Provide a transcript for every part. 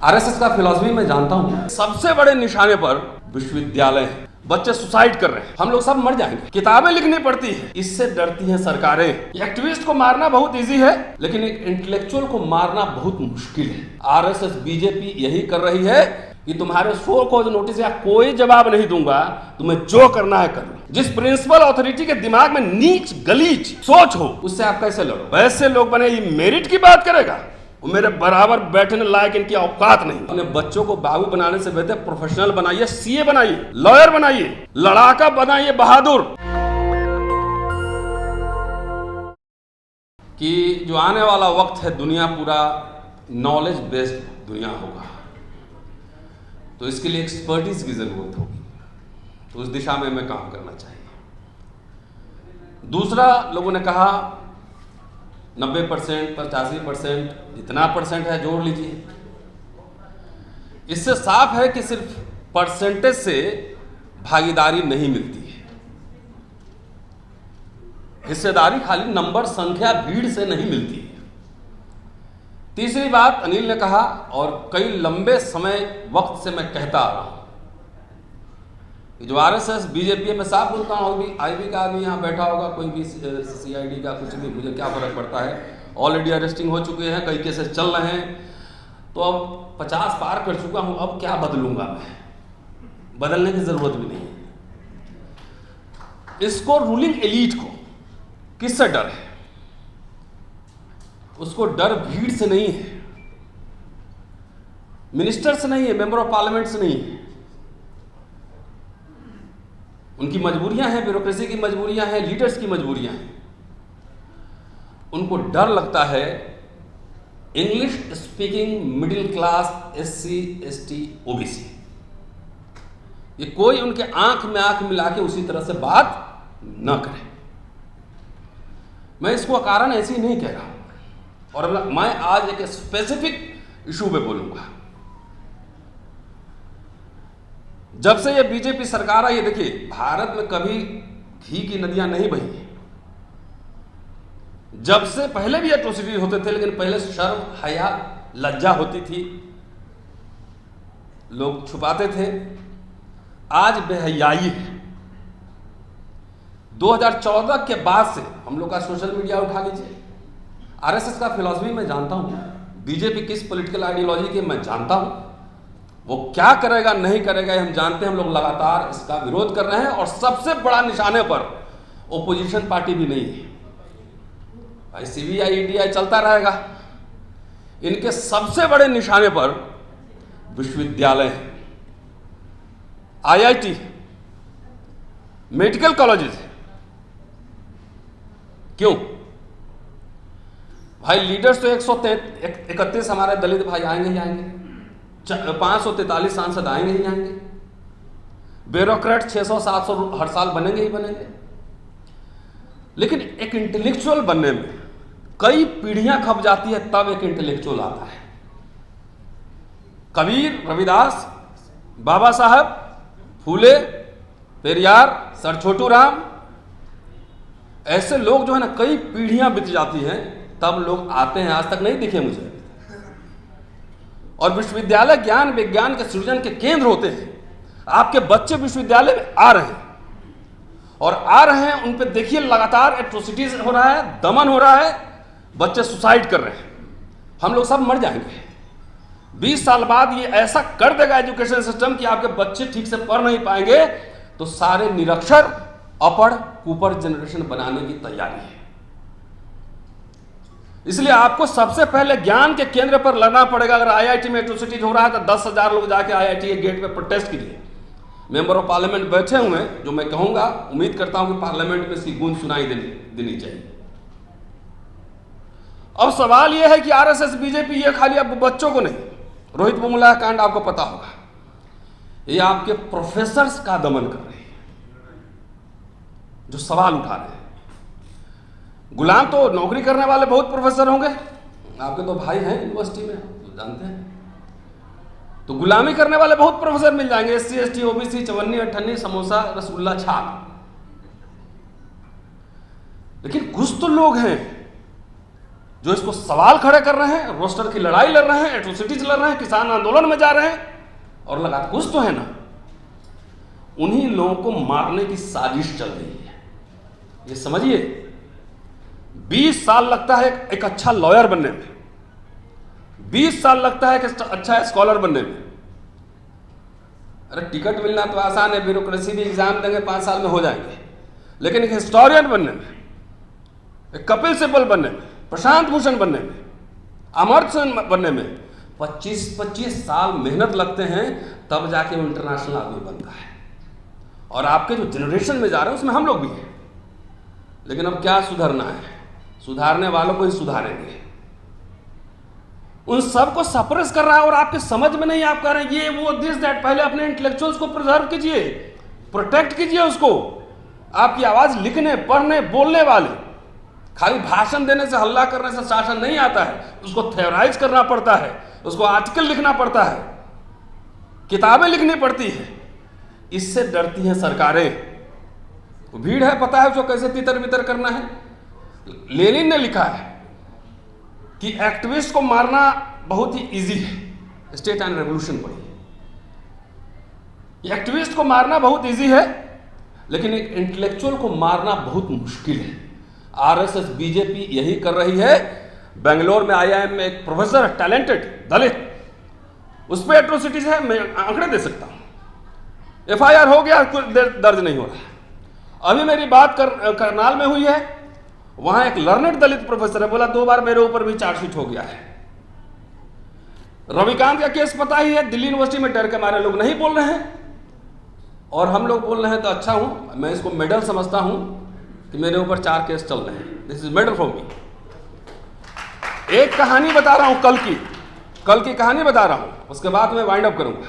RSS का philosophy मैं जानता हूँ। सबसे बड़े निशाने पर विश्वविद्यालय है। बच्चे सुसाइड कर रहे हैं, हम लोग सब मर जाएंगे। किताबें लिखनी पड़ती है, इससे डरती हैं सरकारें। एक्टिविस्ट को मारना बहुत इजी है, लेकिन एक इंटेलेक्चुअल को मारना बहुत मुश्किल है। आरएसएस बीजेपी यही कर रही है कि तुम्हारे शो को नोटिस या कोई जवाब नहीं दूंगा, तुम्हें जो करना है कर लो। जिस प्रिंसिपल अथॉरिटी के दिमाग में नीच गलीच सोच हो, उससे आप कैसे लड़ो? वैसे लोग बने, ये मेरिट की बात करेगा, वो मेरे बराबर बैठने लायक इनकी औकात नहीं। अपने बच्चों को बाबू बनाने से बेहतर प्रोफेशनल बनाइए, सीए बनाइए, लॉयर बनाइए, लड़ाका बनाइए, बहादुर। कि जो आने वाला वक्त है, दुनिया पूरा नॉलेज बेस्ड दुनिया होगा, तो इसके लिए एक्सपर्टीज की जरूरत होगी। तो उस दिशा में हमें काम करना चाहिए। दूसरा, लोगों ने कहा 90%, 85%, जितना परसेंट है जोड़ लीजिए। इससे साफ है कि सिर्फ परसेंटेज से भागीदारी नहीं मिलती है। हिस्सेदारी खाली नंबर, संख्या, भीड़ से नहीं मिलती है। तीसरी बात अनिल ने कहा, और कई लंबे समय वक्त से मैं कहता आ रहा हूं, जो आरएसएस बीजेपी में साफ बोलता हूँ, भी आईबी का आदमी यहाँ बैठा होगा, कोई भी सीआईडी का, कुछ भी, मुझे क्या फर्क पड़ता है। ऑलरेडी अरेस्टिंग हो चुके हैं, कई केसेस चल रहे हैं, तो अब 50 पार कर चुका हूँ, अब क्या बदलूंगा मैं? बदलने की जरूरत भी नहीं है। इसको, रूलिंग एलीट को किससे डर है? उसको डर भीड़ से नहीं है, मिनिस्टर से नहीं है, मेंबर ऑफ पार्लियामेंट से नहीं है। उनकी मजबूरियां हैं, ब्यूरोक्रेसी की मजबूरियां हैं, लीडर्स की मजबूरियां हैं। उनको डर लगता है English speaking middle class SC ST OBC, ये कोई उनके आंख में आंख मिला के उसी तरह से बात न करे। मैं इसको कारण ऐसे ही नहीं कह रहा हूं, और मैं आज एक स्पेसिफिक इशू पे बोलूंगा। जब से ये बीजेपी सरकार आई है, देखिए, भारत में कभी घी की नदियां नहीं बही। जब से, पहले भी एट्रोसिटी होते थे, लेकिन पहले शर्म, हया, लज्जा होती थी, लोग छुपाते थे। आज बेहयाई है। 2014 के बाद से हम लोग का सोशल मीडिया उठा लीजिए। आरएसएस का फिलॉसफी मैं जानता हूं, बीजेपी किस पॉलिटिकल आइडियोलॉजी के मैं जानता हूं, वो क्या करेगा नहीं करेगा हम जानते हैं। हम लोग लगातार इसका विरोध कर रहे हैं, और सबसे बड़ा निशाने पर ओपोजिशन पार्टी भी नहीं है भाई। सीबीआई ईडीआई चलता रहेगा, इनके सबसे बड़े निशाने पर विश्वविद्यालय है, आईआईटी, मेडिकल कॉलेजेस है। क्यों भाई? लीडर्स तो 131 हमारे दलित भाई आएंगे ही आएंगे, 543 सांसद आएंगे ही आएंगे, ब्यूरोक्रेट 600-700 हर साल बनेंगे ही बनेंगे। लेकिन एक इंटेलेक्चुअल बनने में कई पीढ़ियां खप जाती है, तब एक इंटेलेक्चुअल आता है। कबीर, रविदास, बाबा साहब, फूले, पेरियार, सर छोटू राम, ऐसे लोग जो है ना, कई पीढ़ियां बीत जाती हैं, तब लोग आते हैं। आज तक नहीं दिखे मुझे। और विश्वविद्यालय ज्ञान विज्ञान के सृजन के केंद्र होते हैं। आपके बच्चे विश्वविद्यालय में आ रहे हैं, और आ रहे हैं, उन पे देखिए लगातार एट्रोसिटीज हो रहा है, दमन हो रहा है, बच्चे सुसाइड कर रहे हैं। हम लोग सब मर जाएंगे। 20 साल बाद ये ऐसा कर देगा एजुकेशन सिस्टम कि आपके बच्चे ठीक से पढ़ नहीं पाएंगे, तो सारे निरक्षर, अपढ़, कुपढ़ जनरेशन बनाने की तैयारी है। इसलिए आपको सबसे पहले ज्ञान के केंद्र पर लड़ना पड़ेगा। अगर आईआईटी में एट्रोसिटीज हो रहा है, तो 10,000 लोग जाके आईआईटी के गेट पे प्रोटेस्ट कीजिए। मेंबर ऑफ पार्लियामेंट बैठे हुए हैं, जो मैं कहूंगा, उम्मीद करता हूं कि पार्लियामेंट में इसकी गूंज सुनाई देनी चाहिए। अब सवाल यह है कि आरएसएस बीजेपी ये खाली अब बच्चों को नहीं, रोहित वेमुला कांड आपको पता होगा, ये आपके प्रोफेसर्स का दमन कर रहे हैं, जो सवाल उठा रहे हैं। गुलाम तो नौकरी करने वाले बहुत प्रोफेसर होंगे, आपके तो भाई हैं यूनिवर्सिटी में, तो जानते हैं। तो गुलामी करने वाले बहुत प्रोफेसर मिल जाएंगे, एससी एसटी ओबीसी, चवन्नी अठन्नी, समोसा, रसगुल्ला, छाप। लेकिन कुछ तो लोग हैं जो इसको सवाल खड़े कर रहे हैं, रोस्टर की लड़ाई लड़ रहे हैं, एट्रोसिटीज लड़ रहे हैं, किसान आंदोलन में जा रहे हैं, और लगातार कुछ तो है ना, उन्हीं लोगों को मारने की साजिश चल रही है। ये समझिए, 20 साल लगता है एक अच्छा लॉयर बनने में, 20 साल लगता है एक अच्छा स्कॉलर बनने में। अरे टिकट मिलना तो आसान है, ब्यूरोक्रेसी भी एग्जाम देंगे 5 साल में हो जाएंगे, लेकिन एक हिस्टोरियन बनने में, एक कपिल सिब्बल बनने में, प्रशांत भूषण बनने में, अमर्त्य सेन बनने में 25-25 साल मेहनत लगते हैं, तब जाके वो इंटरनेशनल आदमी बनता है। और आपके जो जनरेशन में जा रहे हैं उसमें हम लोग भी हैं, लेकिन अब क्या सुधरना है, सुधारने वालों को ही सुधारेंगे। उन सबको सप्रेस कर रहा है और आपके समझ में नहीं, आप कह रहे हैं ये वो दिस दैट। पहले अपने इंटेलेक्चुअल्स को प्रिजर्व कीजिए, प्रोटेक्ट कीजिए उसको। आपकी आवाज लिखने, पढ़ने, बोलने वाले, खाली भाषण देने से, हल्ला करने से शासन नहीं आता है, उसको थ्योराइज करना पड़ता है, उसको आर्टिकल लिखना पड़ता है, किताबें लिखनी पड़ती है। इससे डरती हैं सरकारें। भीड़ है, पता है उसको कैसे तितर बितर करना है। लेनिन ने लिखा है कि एक्टिविस्ट को मारना बहुत ही इजी है। स्टेट एंड रेवोल्यूशन पढ़िए। एक्टिविस्ट को मारना बहुत इजी है, लेकिन एक इंटेलेक्चुअल को मारना बहुत मुश्किल है। आरएसएस, बीजेपी यही कर रही है। बेंगलोर में आईआईएम में एक प्रोफेसर टैलेंटेड दलित, उस पर एट्रोसिटीज है, मैं आंकड़े दे सकता हूं। एफआईआर हो गया, कुछ दर्ज नहीं हो रहा। अभी मेरी बात करनाल में हुई है, वहां एक लर्नेड दलित प्रोफेसर है, बोला 2 बार मेरे ऊपर भी चार्जशीट हो गया है। रविकांत का केस पता ही है, दिल्ली यूनिवर्सिटी में डर के मारे लोग नहीं बोल रहे हैं, और हम लोग बोल रहे हैं तो अच्छा हूं, मैं इसको मेडल समझता हूं कि मेरे ऊपर 4 केस चल रहे हैं। This is medal for me. एक कहानी बता रहा हूं, कल की कहानी बता रहा हूं, उसके बाद मैं वाइंड अप करूंगा।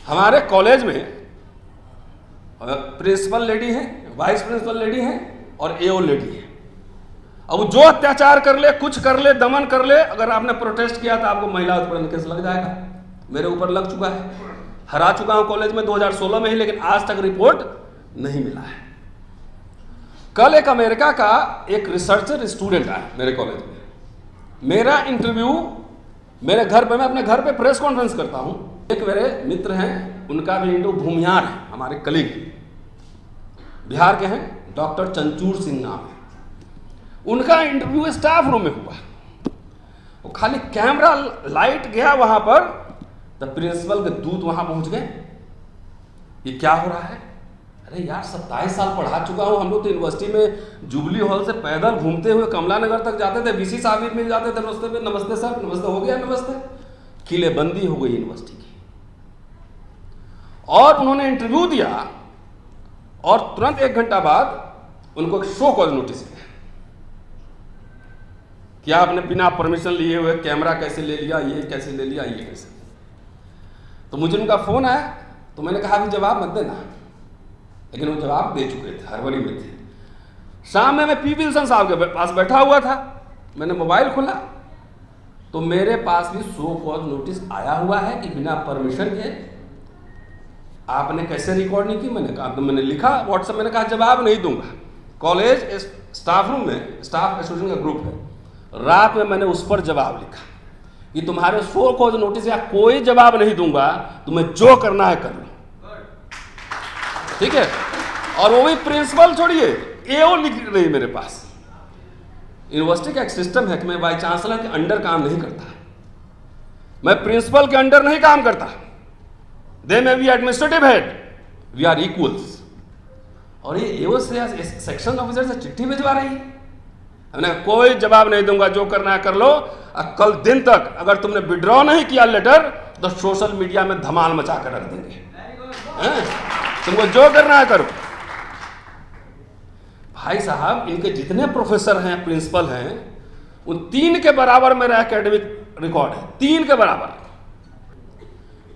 हमारे कॉलेज में प्रिंसिपल लेडी है, वाइस प्रिंसिपल लेडी है और एओ लेडी है। अब जो अत्याचार कर ले, कुछ कर ले, दमन कर ले, अगर आपने प्रोटेस्ट किया तो आपको महिला उत्पीड़न केस लग जाएगा। मेरे ऊपर लग चुका है, हरा चुका हूं कॉलेज में 2016 में ही, लेकिन आज तक रिपोर्ट नहीं मिला है। कल एक अमेरिका का एक रिसर्चर स्टूडेंट आया मेरे कॉलेज में। मेरा इंटरव्यू मेरे घर पे, मैं अपने घर पे प्रेस कॉन्फ्रेंस करता हूं। एक मेरे मित्र हैं, उनका भी इंटरव्यू भूमियार है, हमारे कलीग बिहार के हैं, डॉक्टर चंचूर सिंह नाम है। उनका इंटरव्यू स्टाफ रूम में हुआ। वो खाली कैमरा लाइट गया वहां पर, तो प्रिंसिपल के दूत वहां पहुंच गए। ये क्या हो रहा है? अरे यार, 27 साल पढ़ा चुका हूं। हम लोग तो यूनिवर्सिटी में जुबली हॉल से पैदल घूमते हुए कमला नगर तक जाते थे, वीसी साहब भी मिल जाते थे रास्ते में, नमस्ते सर, नमस्ते, हो गया नमस्ते। किलेबंदी हो गई यूनिवर्सिटी की। और उन्होंने इंटरव्यू दिया और तुरंत 1 घंटा बाद उनको एक शो कॉज नोटिस गया कि आपने बिना परमिशन लिए हुए कैमरा कैसे ले लिया, ये कैसे ले लिया, ये कैसे। तो मुझे उनका फोन आया, तो मैंने कहा कि जवाब मत देना, लेकिन वो जवाब दे चुके थे, हड़बड़ी में थे। शाम में मैं पी विल्सन साहब के पास बैठा हुआ था, मैंने मोबाइल खोला तो मेरे पास भी शो कॉज नोटिस आया हुआ है कि बिना परमिशन के आपने कैसे रिकॉर्ड नहीं की। मैंने कहा, तो मैंने लिखा व्हाट्सएप, मैंने कहा जवाब नहीं दूंगा। कॉलेज स्टाफ रूम में स्टाफ एसोसिएशन का ग्रुप है, रात में मैंने उस पर जवाब लिखा कि तुम्हारे शो कॉज नोटिस या कोई जवाब नहीं दूंगा, तुम्हें जो करना है कर लो, ठीक है। और वो भी प्रिंसिपल छोड़िए, एओ लिख रही मेरे पास। यूनिवर्सिटी का एक सिस्टम है कि मैं वाइस चांसलर के अंडर काम नहीं करता, मैं प्रिंसिपल के अंडर नहीं काम करता। They may be administrative head, we are equals. और ये एओ से सेक्शन ऑफिसर से चिट्ठी भिजवा रही है। हमने कोई जवाब नहीं दूंगा, जो करना है कर लो। कल दिन तक अगर तुमने विड्रॉ नहीं किया लेटर, तो सोशल मीडिया में धमाल मचा कर रख देंगे। तुमको जो करना है करो। भाई साहब, इनके जितने प्रोफेसर हैं, प्रिंसिपल हैं, उन 3 के बराबर मेरा एकेडमिक रिकॉर्ड है, 3 के बराबर।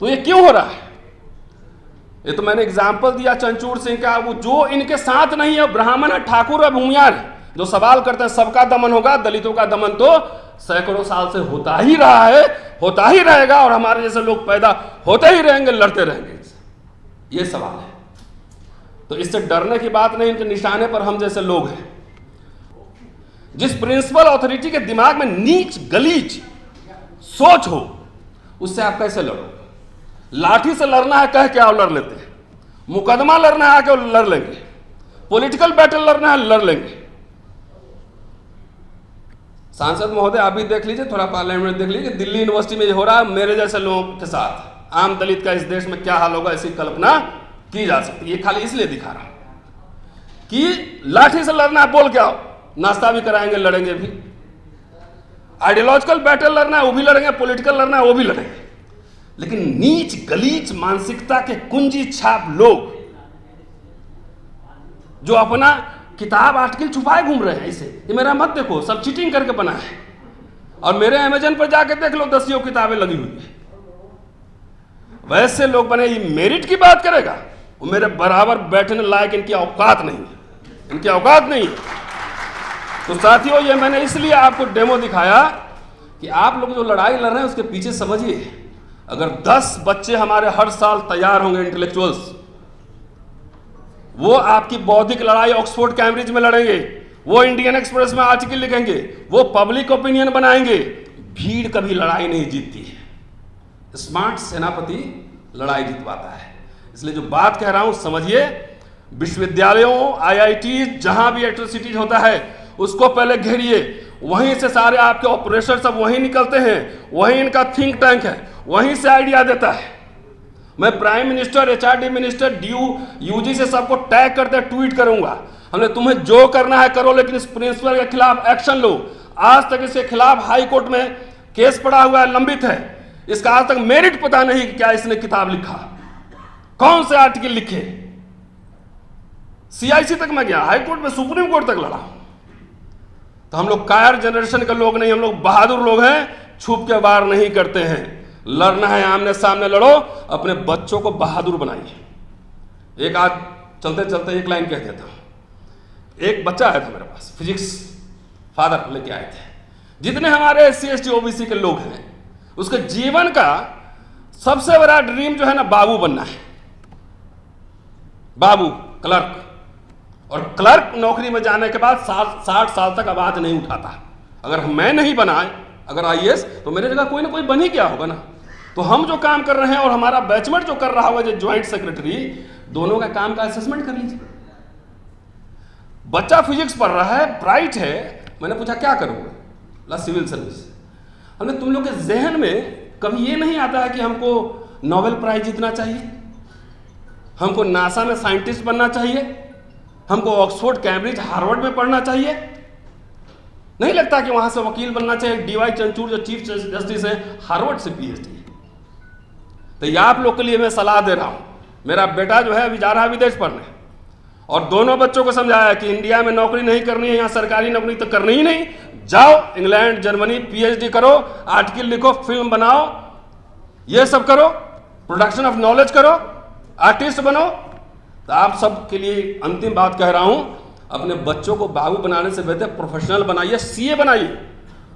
तो ये क्यों हो रहा है? ये तो मैंने एग्जाम्पल दिया चंचूर सिंह का। वो जो इनके साथ नहीं है, ब्राह्मण है, ठाकुर है, भूमियार है, जो सवाल करते हैं सबका दमन होगा, दलितों का दमन तो सैकड़ों साल से होता ही रहा है, होता ही रहेगा, और हमारे जैसे लोग पैदा होते ही रहेंगे, लड़ते रहेंगे। ये सवाल है। तो इससे डरने की बात नहीं, इनके निशाने पर हम जैसे लोग हैं। जिस प्रिंसिपल अथॉरिटी के दिमाग में नीच गलीच सोच हो, उससे आप कैसे लड़ो? लाठी से लड़ना है कह के आओ लड़ लेते हैं, मुकदमा लड़ना है आके लड़ लेंगे, पॉलिटिकल बैटल लड़ना है लड़ लेंगे। सांसद महोदय आप भी देख लीजिए, थोड़ा पार्लियामेंट में देख लीजिए, दिल्ली यूनिवर्सिटी में जो हो रहा है मेरे जैसे लोगों के साथ, आम दलित का इस देश में क्या हाल होगा ऐसी कल्पना की जा सकती है। ये खाली इसलिए दिखा रहा कि लाठी से लड़ना है बोल के आओ, नाश्ता भी कराएंगे लड़ेंगे भी, आइडियोलॉजिकल बैटल लड़ना है वो भी लड़ेंगे, पॉलिटिकल लड़ना है वो भी लड़ेंगे। लेकिन नीच गलीच मानसिकता के कुंजी छाप लोग जो अपना किताब आर्टिकल छुपाए घूम रहे हैं, ऐसे ये मेरा मत देखो, सब चीटिंग करके बना है। और मेरे अमेजन पर जाके देख लो, 10 किताबें लगी हुई है। वैसे लोग बने, ये मेरिट की बात करेगा, वो मेरे बराबर बैठने लायक इनकी औकात नहीं है, इनकी औकात नहीं है। तो साथियों, ये मैंने इसलिए आपको डेमो दिखाया कि आप लोग जो लड़ाई लड़ रहे हैं उसके पीछे समझिए। अगर 10 बच्चे हमारे हर साल तैयार होंगे इंटेलेक्चुअल्स, वो आपकी बौद्धिक लड़ाई ऑक्सफोर्ड कैम्ब्रिज में लड़ेंगे, वो इंडियन एक्सप्रेस में आर्टिकल लिखेंगे, वो पब्लिक ओपिनियन बनाएंगे। भीड़ कभी लड़ाई नहीं जीतती है, स्मार्ट सेनापति लड़ाई जितवाता है। इसलिए जो बात कह रहा हूं समझिए। विश्वविद्यालयों, आईआईटी, जहां भी एट्रोसिटीज होता है उसको पहले घेरिए, वहीं से सारे आपके ऑपरेशन सब वहीं निकलते हैं, वहीं इनका थिंक टैंक है, वहीं से आइडिया देता है। मैं prime minister, HRD minister, UG से सबको टैग करते ट्वीट करूंगा, हमने तुम्हें जो करना है करो, लेकिन इस प्रिंसिपल के खिलाफ एक्शन लो। आज तक इसके खिलाफ हाई कोर्ट में केस पड़ा हुआ है, लंबित है, इसका आज तक मेरिट पता नहीं क्या इसने किताब लिखा, कौन से आर्टिकल लिखे। सीआईसी तक मैं गया, हाई कोर्ट में, सुप्रीम कोर्ट तक लड़ा। तो हम लोग कायर जनरेशन के लोग नहीं, हम लोग बहादुर लोग हैं, छुप के वार नहीं करते हैं। लड़ना है आमने सामने लड़ो, अपने बच्चों को बहादुर बनाइए। एक आज चलते चलते एक लाइन कह देता हूं। एक बच्चा आया था मेरे पास, फिजिक्स फादर लेके आए थे। जितने हमारे SC ST OBC के लोग हैं, उसके जीवन का सबसे बड़ा ड्रीम जो है ना, बाबू बनना है, बाबू, क्लर्क। और क्लर्क नौकरी में जाने के बाद 60 साल तक आवाज नहीं उठाता। अगर मैं नहीं बना, अगर IAS, तो मेरे जगह कोई ना कोई बन ही क्या होगा ना। तो हम जो काम कर रहे हैं और हमारा बैचमेट जो कर रहा होगा, जो ज्वाइंट सेक्रेटरी, दोनों का काम का असेसमेंट कर लीजिए। बच्चा फिजिक्स पढ़ रहा है, ब्राइट है, मैंने पूछा क्या करोगे? ला सिविल सर्विस। हमने तुम लोग के जहन में कभी ये नहीं आता है कि हमको नोबेल प्राइज जीतना चाहिए, हमको नासा में साइंटिस्ट बनना चाहिए, हमको ऑक्सफोर्ड, कैम्ब्रिज, हार्वर्ड में पढ़ना चाहिए? नहीं लगता कि वहां से वकील बनना चाहिए? DY चंद्रचूड़ जो चीफ जस्टिस है, हार्वर्ड से PhD है। तो ये आप लोग के लिए मैं सलाह दे रहा हूं। मेरा बेटा जो है अभी जा रहा है विदेश पढ़ने, और दोनों बच्चों को समझाया कि इंडिया में नौकरी नहीं करनी है, यहां सरकारी नौकरी तो करनी ही नहीं, जाओ इंग्लैंड, जर्मनी, PhD करो, आर्टिकल लिखो, फिल्म बनाओ, ये सब करो, प्रोडक्शन ऑफ नॉलेज करो, आर्टिस्ट बनो। तो आप सब के लिए अंतिम बात कह रहा हूं, अपने बच्चों को बाबू बनाने से बेहतर प्रोफेशनल बनाइए, CA बनाइए,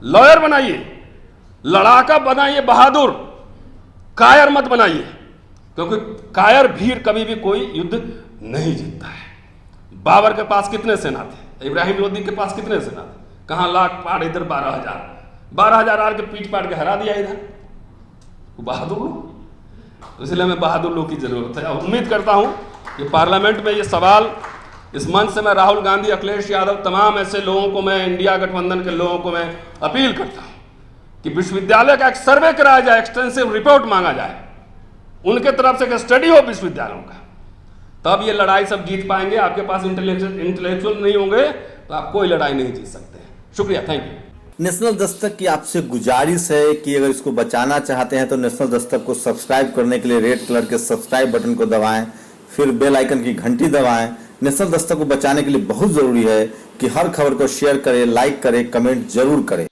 लॉयर बनाइए, लड़ाका बनाइए, बहादुर, कायर मत बनाइए। क्योंकि कायर भीड़ कभी भी कोई युद्ध नहीं जीतता है। बाबर के पास कितने सेना थे? इब्राहिम लोदी के पास कितने सेना थे? कहां लाख पार, इधर 12,000 आर के पीट पाट के हरा दिया इधर। बहादुर लोग, इसलिए हमें बहादुर लोग की जरूरत है। उम्मीद करता हूं कि पार्लियामेंट में ये सवाल, इस मंच से मैं राहुल गांधी, अखिलेश यादव, तमाम ऐसे लोगों को, मैं इंडिया गठबंधन के लोगों को मैं अपील करता हूं कि विश्वविद्यालय का एक सर्वे कराया जाए, एक्सटेंसिव रिपोर्ट मांगा जाए, उनके तरफ से एक स्टडी हो विश्वविद्यालयों का, तब ये लड़ाई सब जीत पाएंगे। आपके पास इंटेलेक्चुअल नहीं होंगे तो आप कोई लड़ाई नहीं जीत सकते। शुक्रिया, थैंक यू। नेशनल दस्तक की आपसे गुजारिश है कि अगर इसको बचाना चाहते हैं तो नेशनल दस्तक को सब्सक्राइब करने के लिए रेड कलर के सब्सक्राइब बटन को दबाएं, फिर बेल आइकन की घंटी दबाएं। नेशनल दस्तक को बचाने के लिए बहुत जरूरी है कि हर खबर को शेयर करें, लाइक करें, कमेंट जरूर करें।